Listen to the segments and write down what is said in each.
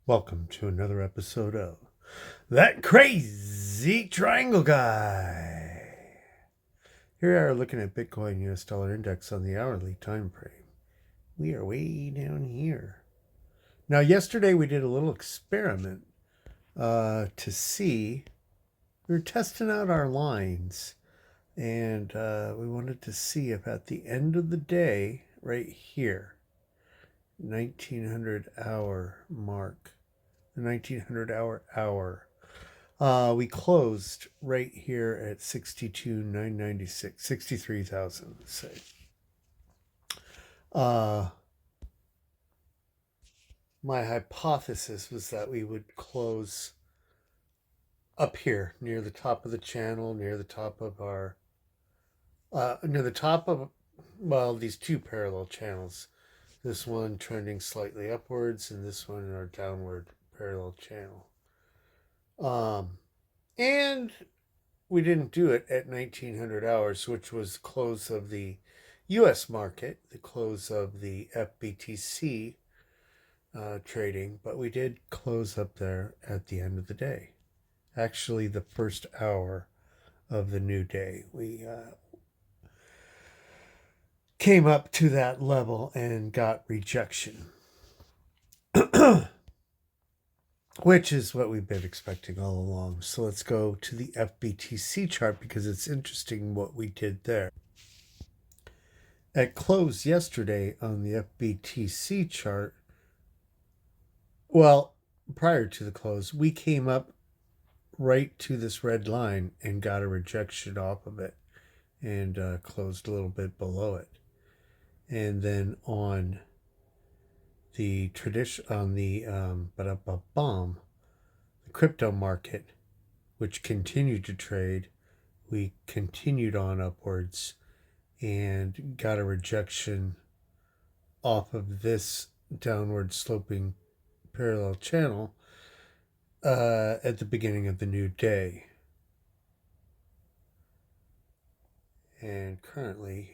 Welcome to another episode of That Crazy Triangle Guy. Here we are looking at Bitcoin US dollar index on the hourly time frame. We are way down here. Now, yesterday we did a little experiment to see. We were testing out our lines, and we wanted to see if at the end of the day, right here, 1900 hour mark, the 1900 hour. We closed right here at 62,996, 63,000, let's say. My hypothesis was that we would close up here near the top of the channel, near the top of our, near the top of, well, these two parallel channels. This one trending slightly upwards, and this one in our downward parallel channel. And we didn't do it at 1900 hours, which was the close of the US market, the close of the FBTC trading, but we did close up there at the end of the day. Actually, the first hour of the new day, we came up to that level and got rejection. Which is what we've been expecting all along. So let's go to the FBTC chart because it's interesting what we did there. At close yesterday on the FBTC chart, well, prior to the close, we came up right to this red line and got a rejection off of it and closed a little bit below it. And then on the the crypto market, which continued to trade, we continued on upwards and got a rejection off of this downward sloping parallel channel at the beginning of the new day. And currently,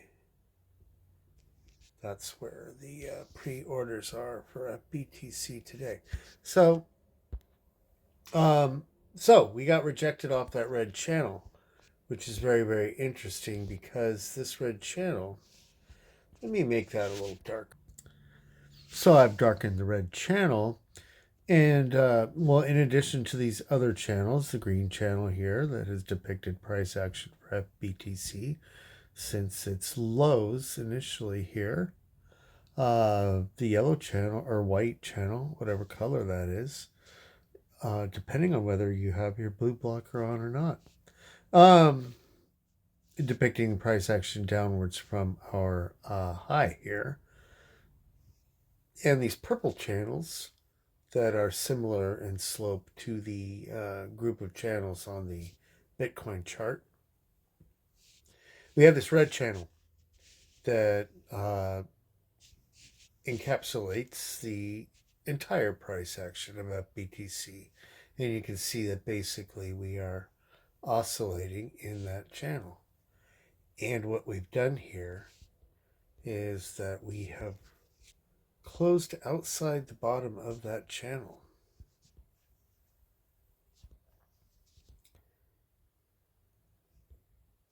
that's where the pre-orders are for FBTC today. So we got rejected off that red channel, which is very, very interesting because this red channel, let me make that a little dark. So I've darkened the red channel. And, in addition to these other channels, the green channel here that has depicted price action for FBTC since its lows initially here, the yellow channel or white channel, whatever color that is, depending on whether you have your blue blocker on or not, depicting price action downwards from our high here. And these purple channels that are similar in slope to the group of channels on the Bitcoin chart. We have this red channel that encapsulates the entire price action of FBTC. And you can see that basically we are oscillating in that channel. And what we've done here is that we have closed outside the bottom of that channel.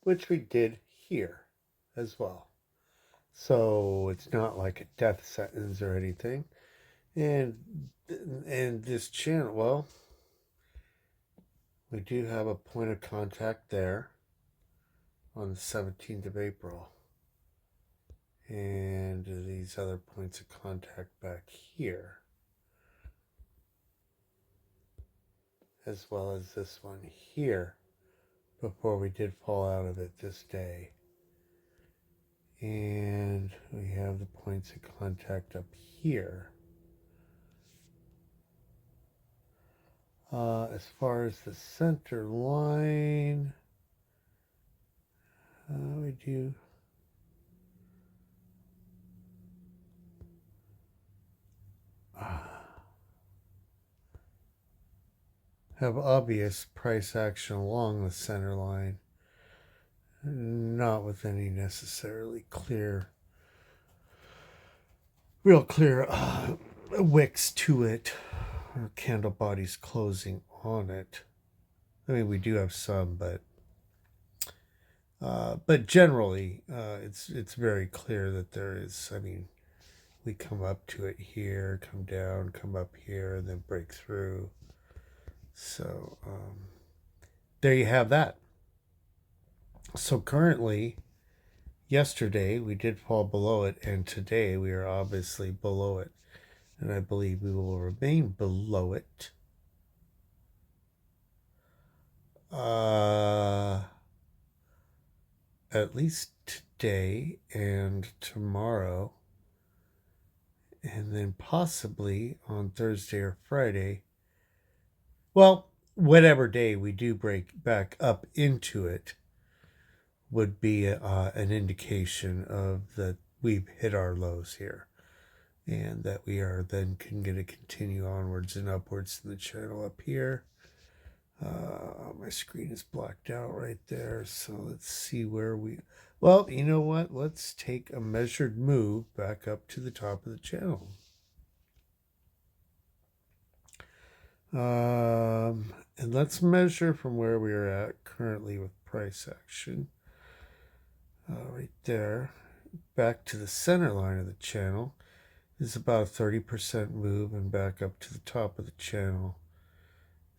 Which we did here as well. So it's not like a death sentence or anything. And this channel, well, we do have a point of contact there on the 17th of April. And these other points of contact back here, as well as this one here, before we did fall out of it this day. And we have the points of contact up here. As far as the center line, we do have obvious price action along the center line, not with any necessarily real clear wicks to it. candle bodies closing on it. I mean, we do have some, but generally, it's very clear that there is. I mean, we come up to it here, come down, come up here, and then break through. So there you have that. So currently, yesterday we did fall below it, and today we are obviously below it, and I believe we will remain below it. At least today and tomorrow, and then possibly on Thursday or Friday. Well, whatever day we do break back up into it would be an indication of that we've hit our lows here, and that we are then going to continue onwards and upwards in the channel up here. My screen is blacked out right there, so let's see where we. Well, you know what? Let's take a measured move back up to the top of the channel. And let's measure from where we are at currently with price action. Right there, back to the center line of the channel is about a 30% move, and back up to the top of the channel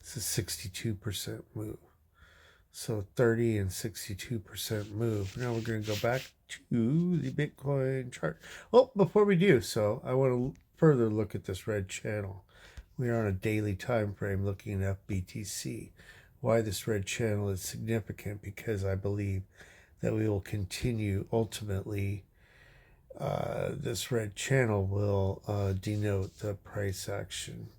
it's a 62% move. So 30 and 62% move. Now we're going to go back to the Bitcoin chart. Well, before we do so, I want to further look at this red channel. We are on a daily time frame looking at FBTC. Why this red channel is significant, because I believe that we will continue ultimately. This red channel will denote the price action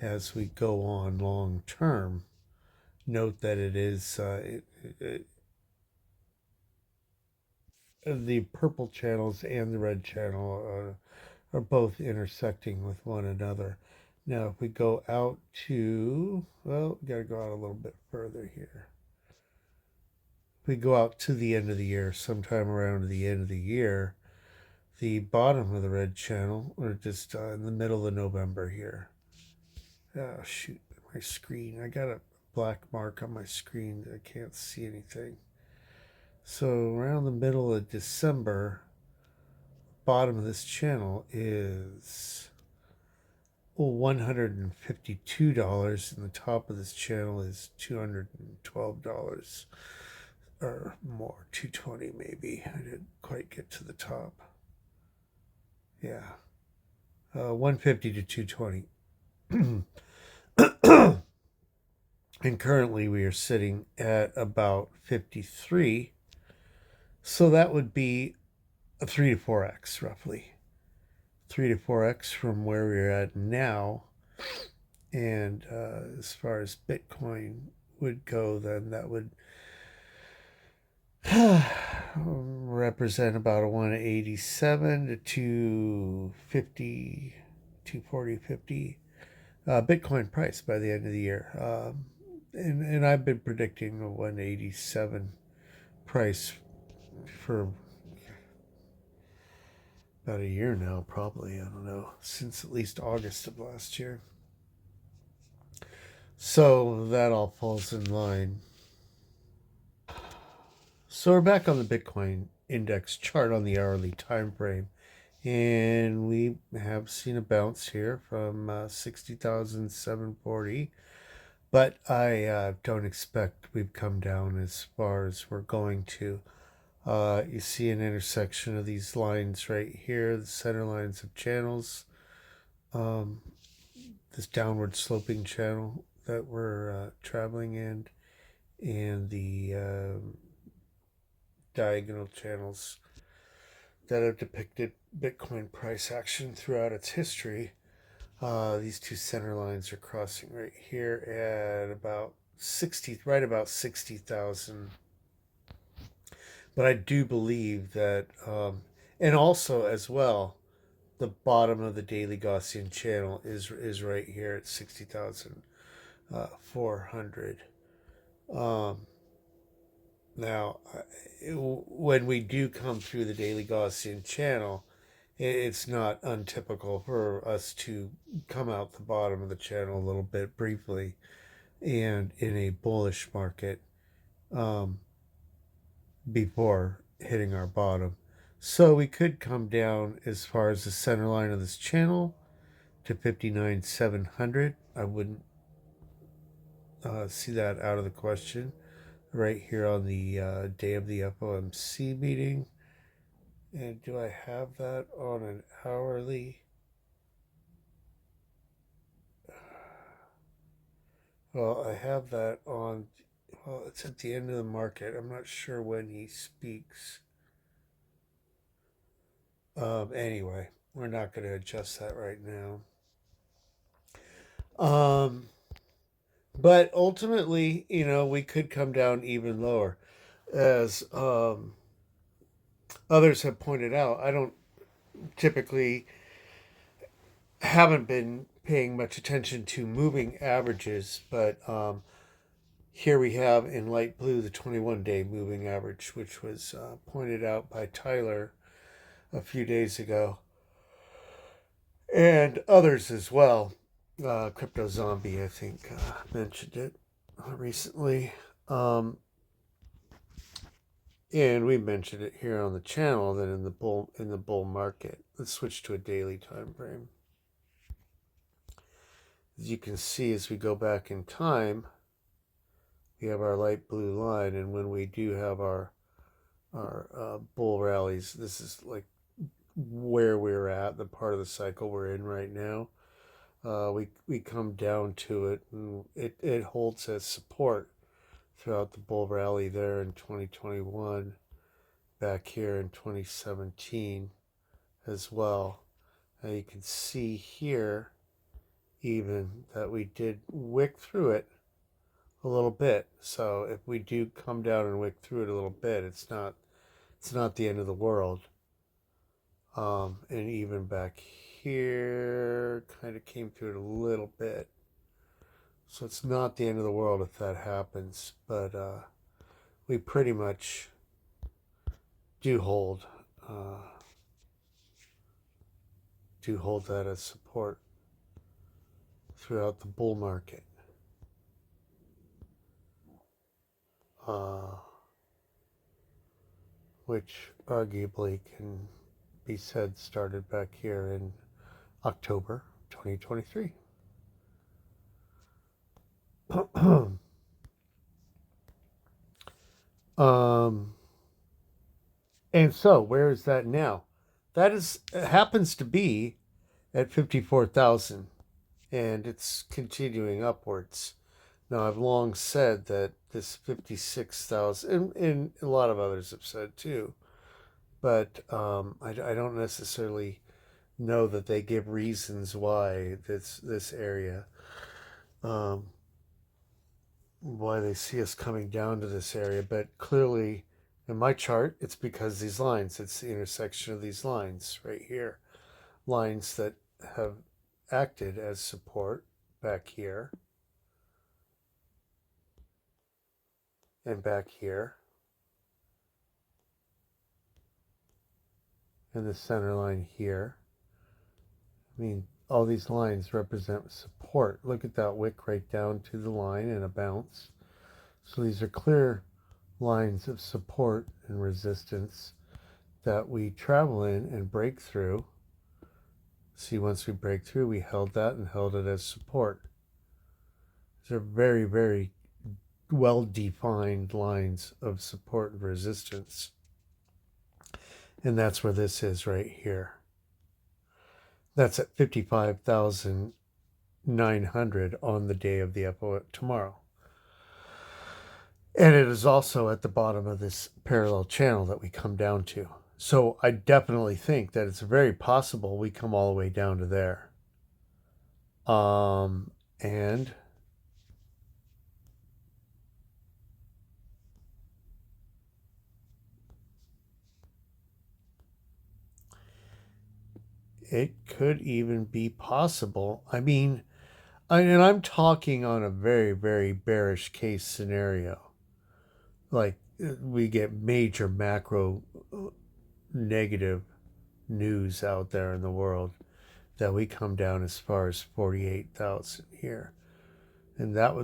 as we go on long term. Note that it is the purple channels and the red channel are both intersecting with one another. Now, if we go out to, well, we got to go out a little bit further here. If we go out to the end of the year, sometime around the end of the year, the bottom of the red channel, or just in the middle of November here. Oh, shoot, my screen. I got a black mark on my screen that I can't see anything. So around the middle of December, bottom of this channel is $152, and the top of this channel is $212 or more, 220 maybe. I didn't quite get to the top. Yeah, 150 to 220. And currently we are sitting at about 53. So that would be a 3 to 4x roughly. 3 to 4x from where we're at now. And as far as Bitcoin would go, then that would represent about a 187 to 250, 240, 50 Bitcoin price by the end of the year. And I've been predicting a 187 price for about a year now, probably. I don't know, since at least August of last year. So that all falls in line. So we're back on the Bitcoin index chart on the hourly time frame, and we have seen a bounce here from 60,740. But I don't expect we've come down as far as we're going to. You see an intersection of these lines right here, the center lines of channels. This downward sloping channel that we're traveling in, and the diagonal channels that have depicted Bitcoin price action throughout its history. These two center lines are crossing right here at about 60, right about 60,000. But I do believe that, and also as well, the bottom of the daily Gaussian channel is right here at 60,400. Now, when we do come through the daily Gaussian channel, it's not untypical for us to come out the bottom of the channel a little bit briefly and in a bullish market um, before hitting our bottom. So we could come down as far as the center line of this channel to 59,700. I wouldn't see that out of the question right here on the day of the FOMC meeting. And do I have that on an hourly? Well, I have that on, well, it's at the end of the market. I'm not sure when he speaks. Anyway, we're not going to adjust that right now. But ultimately, we could come down even lower. As others have pointed out, I don't typically haven't been paying much attention to moving averages, but here we have in light blue the 21-day moving average, which was pointed out by Tyler a few days ago, and others as well. Crypto Zombie, I think, mentioned it recently. And we mentioned it here on the channel that in the bull market. Let's switch to a daily time frame. As you can see, as we go back in time, we have our light blue line, and when we do have our bull rallies, this is like where we're at, the part of the cycle we're in right now. We come down to it, and it holds as support throughout the bull rally there in 2021, back here in 2017 as well. And you can see here even that we did wick through it a little bit. So if we do come down and wick through it a little bit, it's not the end of the world. And even back here kind of came through it a little bit. So it's not the end of the world if that happens, but we pretty much do hold that as support throughout the bull market. Which arguably can be said started back here in October 2023. And so where is that now? That happens to be at 54,000, and it's continuing upwards. Now, I've long said that this 56,000, and a lot of others have said too, but I don't necessarily know that they give reasons why this area, why they see us coming down to this area. But clearly, in my chart, it's because these lines, it's the intersection of these lines right here, lines that have acted as support back here and back here, and the center line here. I mean, all these lines represent support. Look at that wick right down to the line and a bounce. So these are clear lines of support and resistance that we travel in and break through. See, once we break through, we held that and held it as support. These are very, very well-defined lines of support and resistance. And that's where this is right here. That's at 55,900 on the day of the FOMC tomorrow. And it is also at the bottom of this parallel channel that we come down to. So I definitely think that it's very possible we come all the way down to there. And it could even be possible. I mean, and I'm talking on a very, very bearish case scenario. Like we get major macro negative news out there in the world that we come down as far as 48,000 here. And that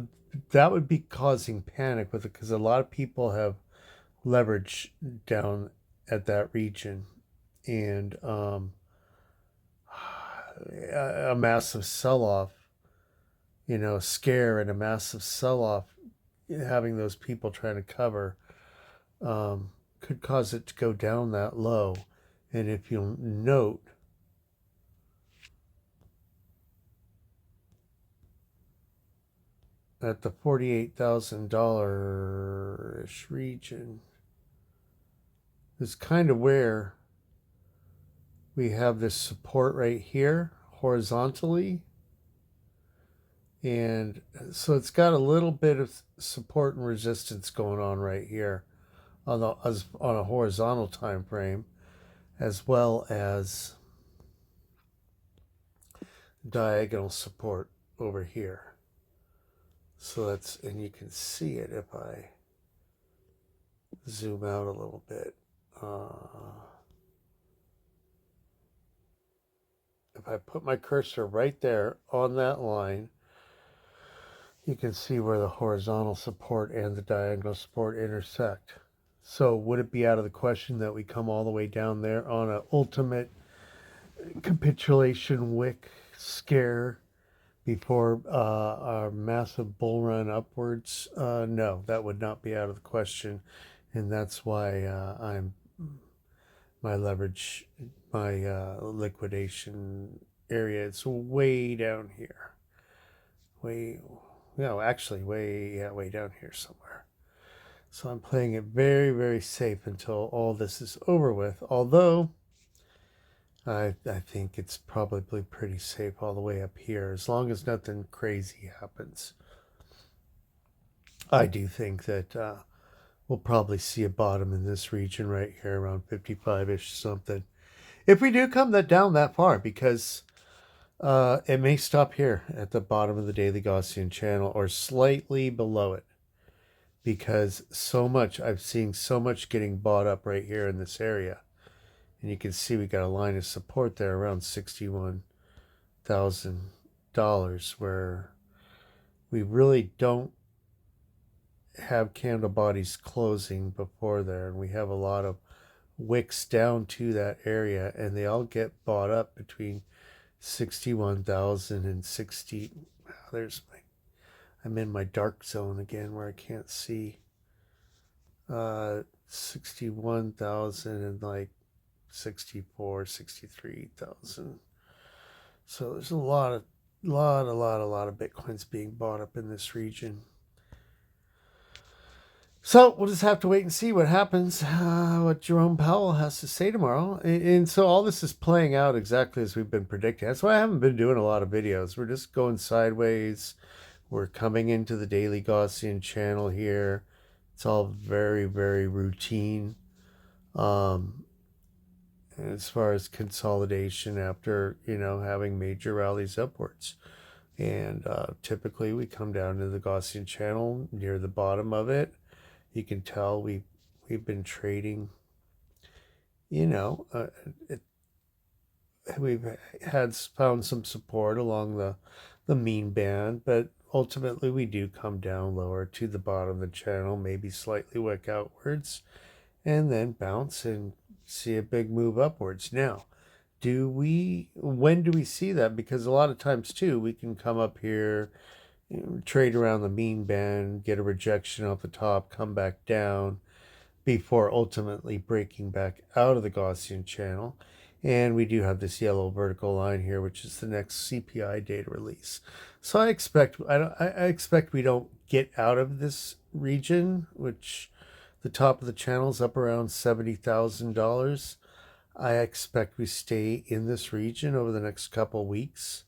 would be causing panic with it, because a lot of people have leverage down at that region, and a massive sell-off, scare and a massive sell-off, having those people trying to cover, could cause it to go down that low. And if you'll note, at the $48,000-ish region is kind of where we have this support right here horizontally. And so it's got a little bit of support and resistance going on right here on a horizontal time frame, as well as diagonal support over here. So and you can see it if I zoom out a little bit. If I put my cursor right there on that line, you can see where the horizontal support and the diagonal support intersect. So would it be out of the question that we come all the way down there on an ultimate capitulation wick scare before our massive bull run upwards? No, that would not be out of the question. And that's why my leverage, my liquidation area, it's way down here. Way down here somewhere. So I'm playing it very, very safe until all this is over with. Although I think it's probably pretty safe all the way up here, as long as nothing crazy happens. I do think that we'll probably see a bottom in this region right here around 55-ish something, if we do come down that far, because it may stop here at the bottom of the daily Gaussian channel or slightly below it, because I've seen so much getting bought up right here in this area. And you can see we got a line of support there around $61,000, where we really don't have candle bodies closing before there, and we have a lot of wicks down to that area, and they all get bought up between 61,000 and 60. I'm in my dark zone again where I can't see. 61,000 and like 63,000. So there's a lot of Bitcoins being bought up in this region. So we'll just have to wait and see what happens, what Jerome Powell has to say tomorrow. And so all this is playing out exactly as we've been predicting. That's why I haven't been doing a lot of videos. We're just going sideways. We're coming into the daily Gaussian channel here. It's all very, very routine. As far as consolidation after, having major rallies upwards. And typically we come down to the Gaussian channel near the bottom of it. You can tell we've been trading, we've found some support along the mean band, but ultimately we do come down lower to the bottom of the channel, maybe slightly wick outwards, and then bounce and see a big move upwards. Now, when do we see that? Because a lot of times too, we can come up here, trade around the mean band, get a rejection off the top, come back down before ultimately breaking back out of the Gaussian channel. And we do have this yellow vertical line here, which is the next CPI data release. So I expect we don't get out of this region, which the top of the channel is up around $70,000. I expect we stay in this region over the next couple of weeks.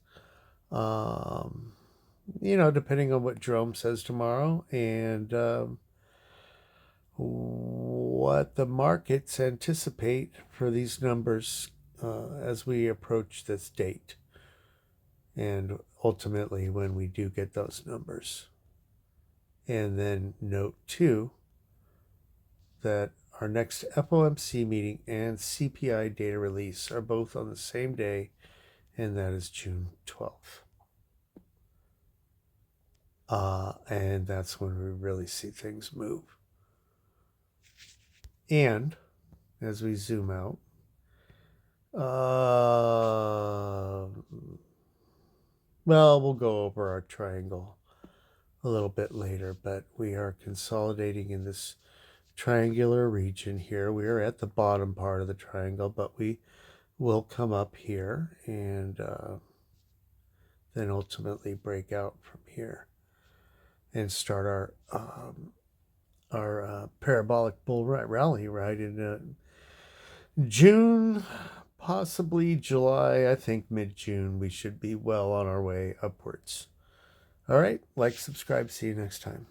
Depending on what Jerome says tomorrow, and what the markets anticipate for these numbers as we approach this date, and ultimately when we do get those numbers. And then note too that our next FOMC meeting and CPI data release are both on the same day, and that is June 12th. And that's when we really see things move. And as we zoom out, well, we'll go over our triangle a little bit later, but we are consolidating in this triangular region here. We are at the bottom part of the triangle, but we will come up here and then ultimately break out from here and start our parabolic bull rally right in June, possibly July. I think mid-June we should be well on our way upwards. All right, like, subscribe, see you next time.